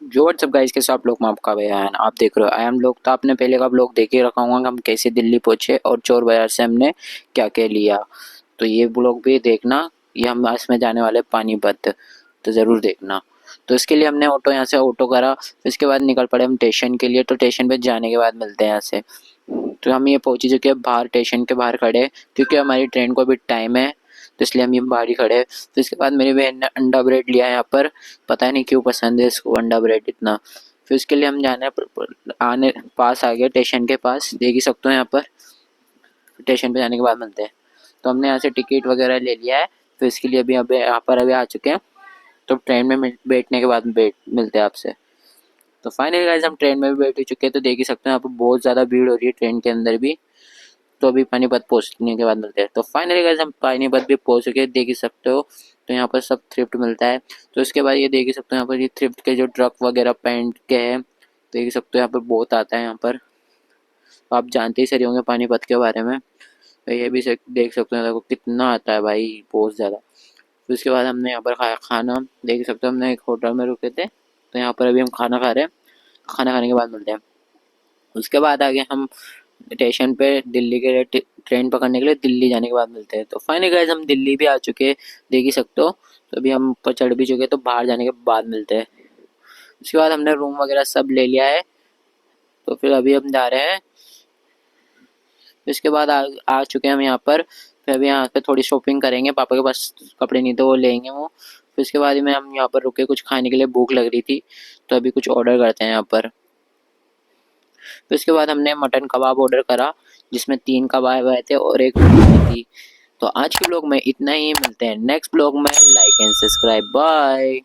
जो WhatsApp guys कैसे आप लोग, मैं आपका बयान आप देख रहे हो आई एम लोग। तो आपने पहले का ब्लॉग देख ही रखा होगा कि हम कैसे दिल्ली पहुंचे और चोर बाजार से हमने क्या क्या लिया। तो ये ब्लॉग भी देखना। ये हम इसमें जाने वाले पानीपत, तो ज़रूर देखना। तो इसके लिए हमने ऑटो यहाँ से ऑटो करा, फिर इसके बाद निकल पड़े हम स्टेशन के लिए। तो स्टेशन पे जाने के बाद मिलते हैं यहाँ से। तो हम ये पहुँच ही चुके हैं बाहर, स्टेशन के बाहर खड़े, क्योंकि हमारी ट्रेन को अभी टाइम है। तो इसलिए हम ये बाहर ही खड़े हैं। फिर इसके बाद मेरी बहन ने अंडा ब्रेड लिया है यहाँ पर, पता नहीं क्यों पसंद है इसको अंडा ब्रेड इतना। फिर उसके लिए हम जाने आने पास आ गए, स्टेशन के पास देख ही सकते हो यहाँ पर। स्टेशन पे जाने के बाद मिलते हैं। तो हमने यहाँ से टिकट वगैरह ले लिया है। फिर इसके लिए अभी अभी यहाँ पर अभी आ चुके हैं। तो ट्रेन में बैठने के बाद मिलते हैं आपसे। तो फाइनली गाइस हम ट्रेन में भी बैठ ही चुके हैं। तो देख ही सकते हैं यहाँ पर बहुत ज़्यादा भीड़ हो रही है ट्रेन के अंदर भी। तो अभी पानीपत पहुंचने के बाद मिलते हैं। तो फाइनली गाइस हम पानीपत भी पहुंच चुके हैं, देख ही सकते हो। तो यहाँ पर सब थ्रिफ्ट मिलता है। तो इसके बाद ये देख ही सकते हो यहाँ पर ये थ्रिफ्ट के जो ट्रक वगैरह पेंट के हैं, देख ही सकते हो यहाँ पर बहुत आता है यहाँ पर। तो आप जानते ही सही होंगे पानीपत के बारे में। तो ये भी देख सकते हो, देखो कितना आता है भाई, बहुत ज़्यादा। फिर उसके बाद हमने यहाँ पर खाया खाना, देख सकते हो हमने एक होटल में रुके थे। तो यहाँ पर अभी हम खाना खा रहे हैं। खाना खाने के बाद मिलते हैं। उसके बाद आगे हम स्टेशन पे दिल्ली के लिए ट्रेन पकड़ने के लिए दिल्ली जाने के बाद मिलते हैं। तो फाइनली गाइस हम दिल्ली भी आ चुके हैं, देख ही सकते हो। तो अभी हम ऊपर चढ़ भी चुके हैं, तो बाहर जाने के बाद मिलते हैं। उसके बाद हमने रूम वगैरह सब ले लिया है। तो फिर अभी हम जा रहे हैं। इसके बाद आ चुके हैं हम यहाँ पर। फिर अभी यहाँ पे थोड़ी शॉपिंग करेंगे, पापा के पास कपड़े नहीं तो वो लेंगे वो। फिर उसके बाद में हम यहाँ पर रुके, कुछ खाने के लिए भूख लग रही थी। तो अभी कुछ ऑर्डर करते हैं यहाँ पर। फिर उसके बाद हमने मटन कबाब ऑर्डर करा, जिसमें 3 कबाब आए थे और एक रोटी आई थी। तो आज के ब्लॉग में इतना ही, मिलते हैं नेक्स्ट ब्लॉग में। Like and subscribe, bye.